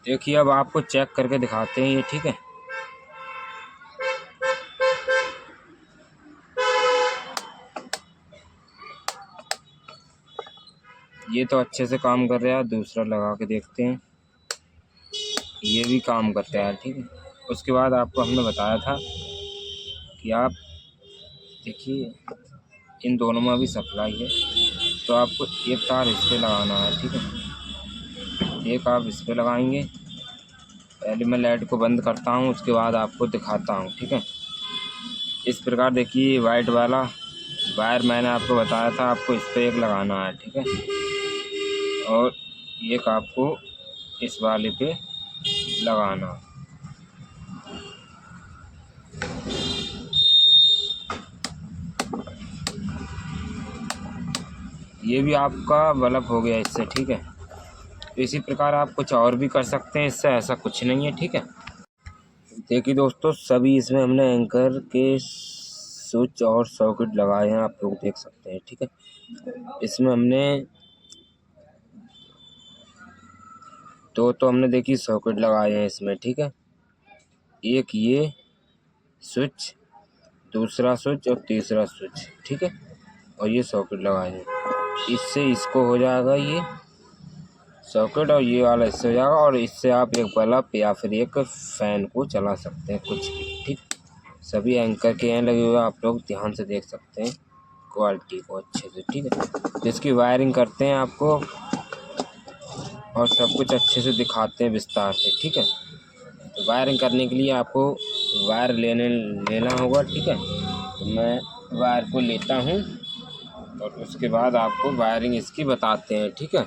देखिए अब आपको चेक करके दिखाते हैं ये, ठीक है। ये तो अच्छे से काम कर रहा है, दूसरा लगा के देखते हैं। ये भी काम करता है, ठीक है। उसके बाद आपको हमने बताया था कि आप देखिए इन दोनों में भी सप्लाई है, तो आपको एक तार इस पे लगाना है, ठीक है। एक आप इस पे लगाएंगे। पहले मैं लाइट को बंद करता हूँ, उसके बाद आपको दिखाता हूँ, ठीक है। इस प्रकार देखिए वाइट वाला वायर मैंने आपको बताया था, आपको इस पे एक लगाना है, ठीक है। और एक आपको इस वाले पे लगाना। ये भी आपका बल्ब हो गया इससे, ठीक है। इसी प्रकार आप कुछ और भी कर सकते हैं इससे, ऐसा कुछ नहीं है, ठीक है। देखिए दोस्तों, सभी इसमें हमने एंकर के स्विच और सॉकेट लगाए हैं, आप लोग देख सकते हैं, ठीक है। इसमें हमने तो हमने देखिए सॉकेट लगाए हैं इसमें, ठीक है। एक ये स्विच, दूसरा स्विच और तीसरा स्विच, ठीक है। और ये सॉकेट लगाए हैं, इससे इसको हो जाएगा ये सॉकेट, और ये वाला इससे हो जाएगा। और इससे आप एक बल्ब या फिर एक फ़ैन को चला सकते हैं, कुछ भी, ठीक। सभी एंकर के हैं लगे हुए, आप लोग ध्यान से देख सकते हैं क्वालिटी को अच्छे से, ठीक है। जिसकी वायरिंग करते हैं आपको और सब कुछ अच्छे से दिखाते हैं विस्तार से, ठीक है। तो वायरिंग करने के लिए आपको वायर लेना होगा, ठीक है। तो मैं वायर को लेता हूँ और उसके बाद आपको वायरिंग इसकी बताते हैं, ठीक है।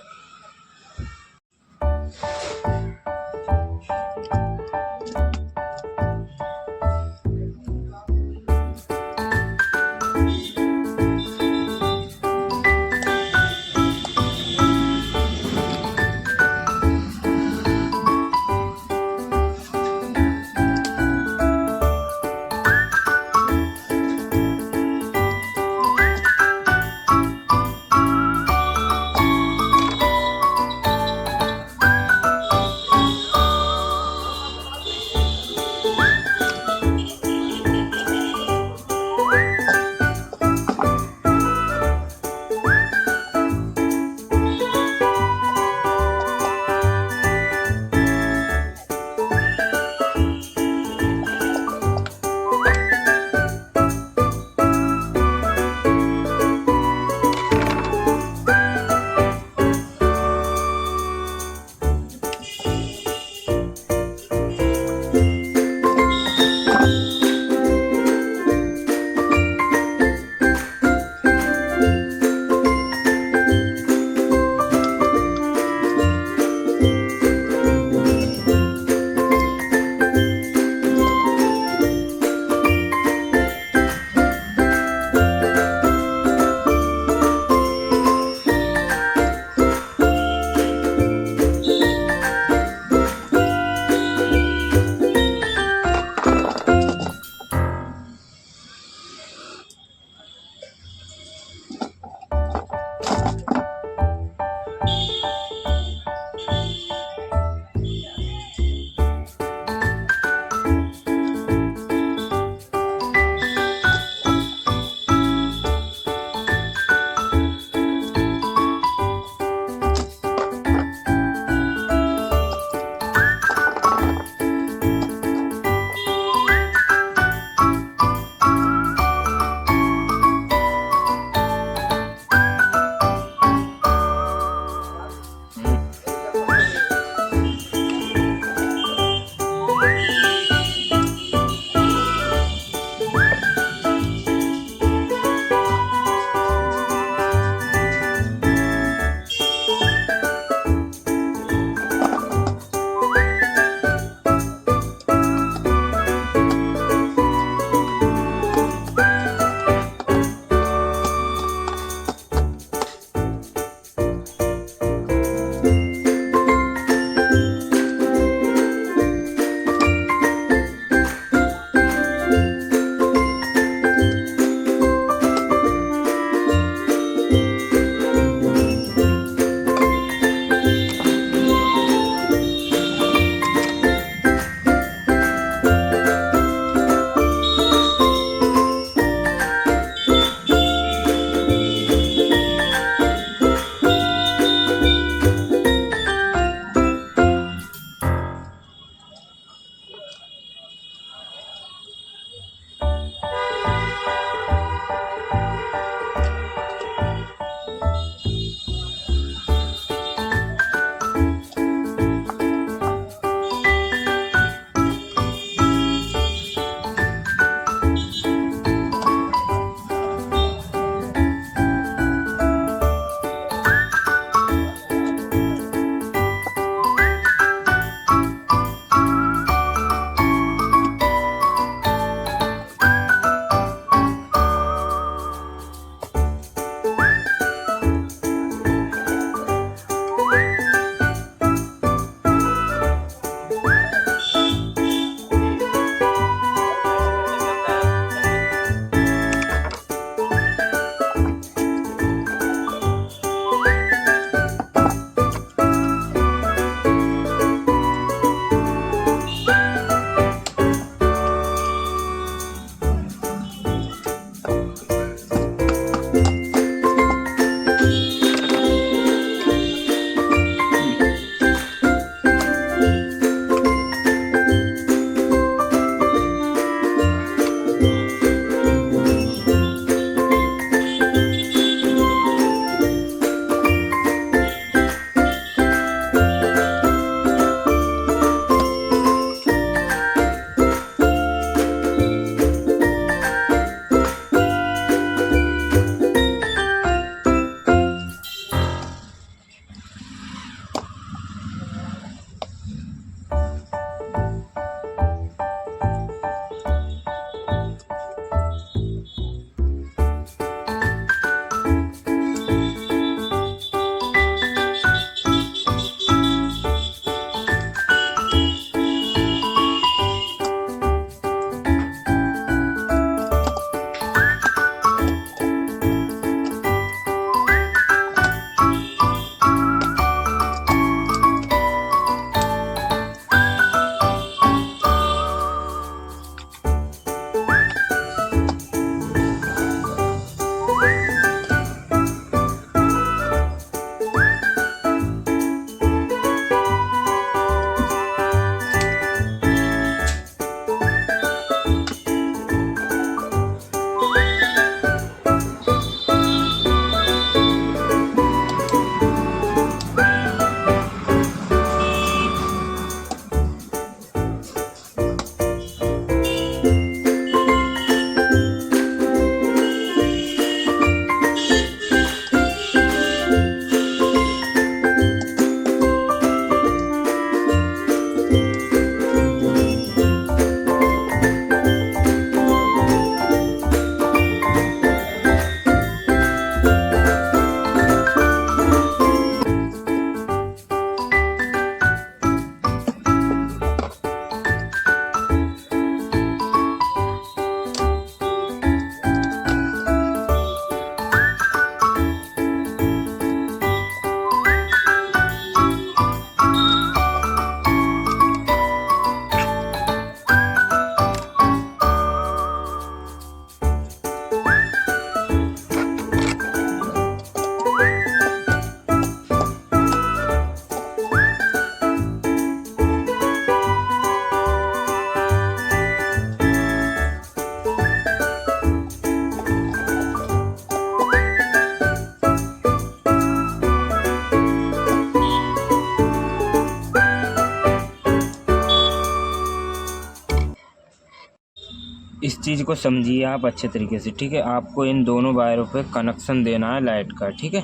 चीज़ को समझिए आप अच्छे तरीके से, ठीक है। आपको इन दोनों वायरों पे कनेक्शन देना है लाइट का, ठीक है।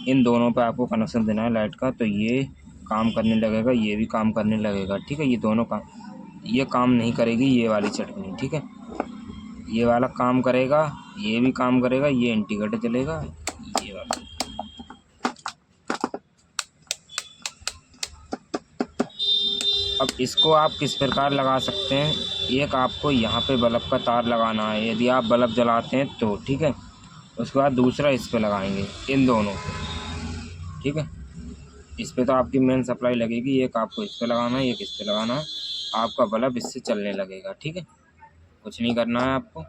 इन दोनों पे आपको कनेक्शन देना है लाइट का, तो ये काम करने लगेगा, ये भी काम करने लगेगा, ठीक है। ये दोनों काम, ये काम नहीं करेगी ये वाली चटनी, ठीक है। ये वाला काम करेगा, ये भी काम करेगा, ये इंडिकेटर चलेगा, ये वाला। अब इसको आप किस प्रकार लगा सकते हैं, एक आपको यहाँ पे बल्ब का तार लगाना है, यदि आप बल्ब जलाते हैं तो, ठीक है। उसके बाद दूसरा इस पे लगाएंगे, इन दोनों पे, ठीक है। इस पे तो आपकी मेन सप्लाई लगेगी, एक आपको इस पे लगाना है, एक इस पे लगाना है, आपका बल्ब इससे चलने लगेगा, ठीक है। कुछ नहीं करना है आपको।